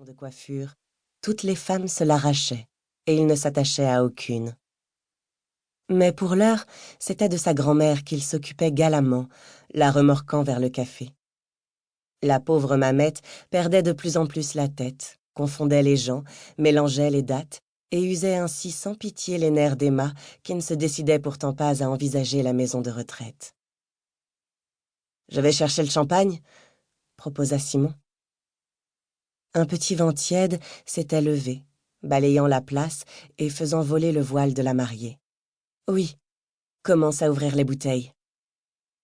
de coiffure, toutes les femmes se l'arrachaient, et il ne s'attachait à aucune. Mais pour l'heure, c'était de sa grand-mère qu'il s'occupait galamment, la remorquant vers le café. La pauvre Mamette perdait de plus en plus la tête, confondait les gens, mélangeait les dates, et usait ainsi sans pitié les nerfs d'Emma, qui ne se décidait pourtant pas à envisager la maison de retraite. « Je vais chercher le champagne ?» proposa Simon. Un petit vent tiède s'était levé, balayant la place et faisant voler le voile de la mariée. « Oui, commence à ouvrir les bouteilles »,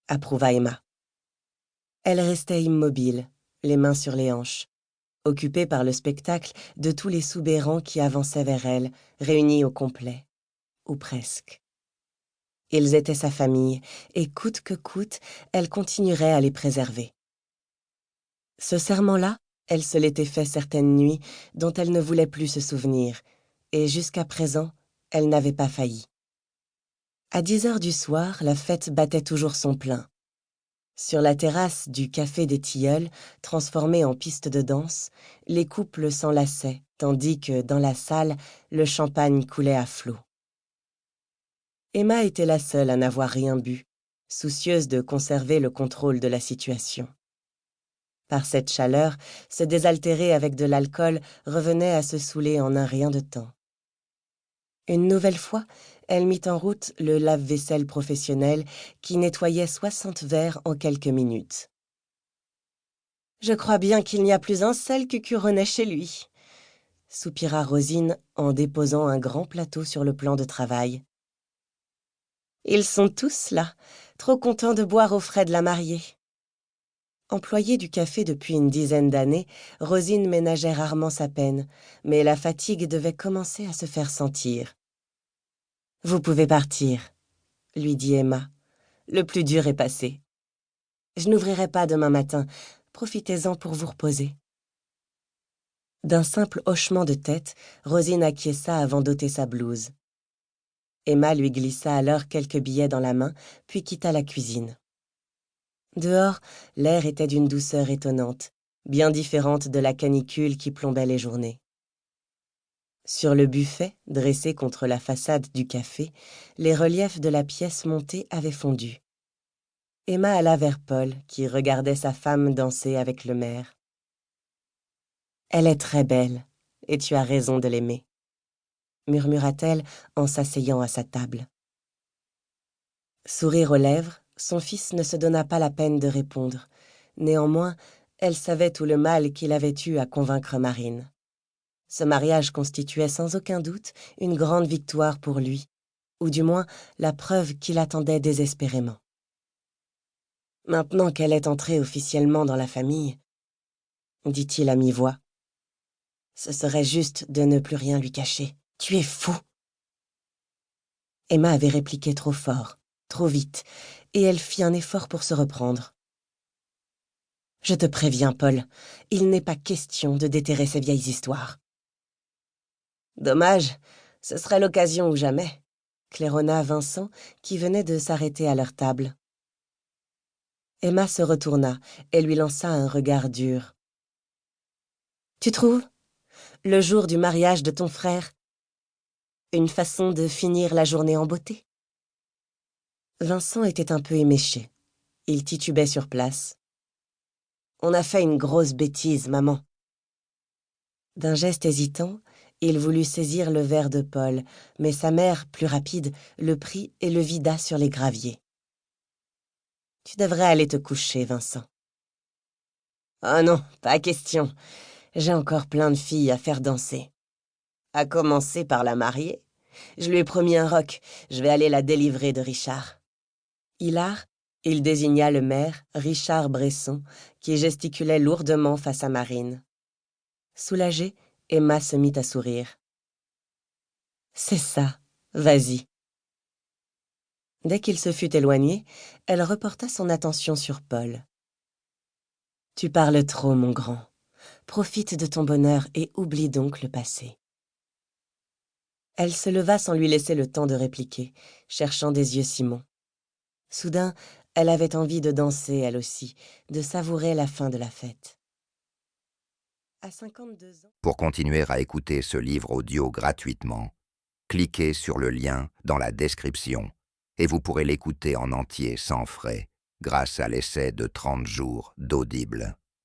approuva Emma. Elle restait immobile, les mains sur les hanches, occupée par le spectacle de tous les soubérants qui avançaient vers elle, réunis au complet, ou presque. Ils étaient sa famille, et coûte que coûte, elle continuerait à les préserver. Ce serment-là, elle se l'était fait certaines nuits dont elle ne voulait plus se souvenir, et jusqu'à présent, elle n'avait pas failli. À 10 heures du soir, la fête battait toujours son plein. Sur la terrasse du Café des Tilleuls, transformée en piste de danse, les couples s'enlaçaient, tandis que, dans la salle, le champagne coulait à flots. Emma était la seule à n'avoir rien bu, soucieuse de conserver le contrôle de la situation. Par cette chaleur, se désaltérer avec de l'alcool revenait à se saouler en un rien de temps. Une nouvelle fois, elle mit en route le lave-vaisselle professionnel qui nettoyait 60 verres en quelques minutes. « Je crois bien qu'il n'y a plus un seul cucuronnet chez lui », soupira Rosine en déposant un grand plateau sur le plan de travail. « Ils sont tous là, trop contents de boire aux frais de la mariée. » Employée du café depuis une dizaine d'années, Rosine ménageait rarement sa peine, mais la fatigue devait commencer à se faire sentir. « Vous pouvez partir », lui dit Emma. « Le plus dur est passé. Je n'ouvrirai pas demain matin. Profitez-en pour vous reposer. » D'un simple hochement de tête, Rosine acquiesça avant d'ôter sa blouse. Emma lui glissa alors quelques billets dans la main, puis quitta la cuisine. Dehors, l'air était d'une douceur étonnante, bien différente de la canicule qui plombait les journées. Sur le buffet, dressé contre la façade du café, les reliefs de la pièce montée avaient fondu. Emma alla vers Paul, qui regardait sa femme danser avec le maire. « Elle est très belle, et tu as raison de l'aimer, » murmura-t-elle en s'asseyant à sa table. Sourire aux lèvres, son fils ne se donna pas la peine de répondre. Néanmoins, elle savait tout le mal qu'il avait eu à convaincre Marine. Ce mariage constituait sans aucun doute une grande victoire pour lui, ou du moins la preuve qu'il attendait désespérément. Maintenant qu'elle est entrée officiellement dans la famille, dit-il à mi-voix, ce serait juste de ne plus rien lui cacher. Tu es fou! Emma avait répliqué trop fort, trop vite, et elle fit un effort pour se reprendre. Je te préviens, Paul, il n'est pas question de déterrer ces vieilles histoires. Dommage, ce serait l'occasion ou jamais, claironna Vincent, qui venait de s'arrêter à leur table. Emma se retourna et lui lança un regard dur. Tu trouves, le jour du mariage de ton frère, une façon de finir la journée en beauté? Vincent était un peu éméché. Il titubait sur place. On a fait une grosse bêtise, maman. D'un geste hésitant, il voulut saisir le verre de Paul, mais sa mère, plus rapide, le prit et le vida sur les graviers. « Tu devrais aller te coucher, Vincent. »« Oh non, pas question. J'ai encore plein de filles à faire danser. À commencer par la mariée. Je lui ai promis un roc. Je vais aller la délivrer de Richard. » Hilar, il désigna le maire, Richard Bresson, qui gesticulait lourdement face à Marine. Soulagée, Emma se mit à sourire. « C'est ça, vas-y. » Dès qu'il se fut éloigné, elle reporta son attention sur Paul. « Tu parles trop, mon grand. Profite de ton bonheur et oublie donc le passé. » Elle se leva sans lui laisser le temps de répliquer, cherchant des yeux Simon. Soudain, elle avait envie de danser, elle aussi, de savourer la fin de la fête. À 52 ans. Pour continuer à écouter ce livre audio gratuitement, cliquez sur le lien dans la description et vous pourrez l'écouter en entier sans frais grâce à l'essai de 30 jours d'Audible.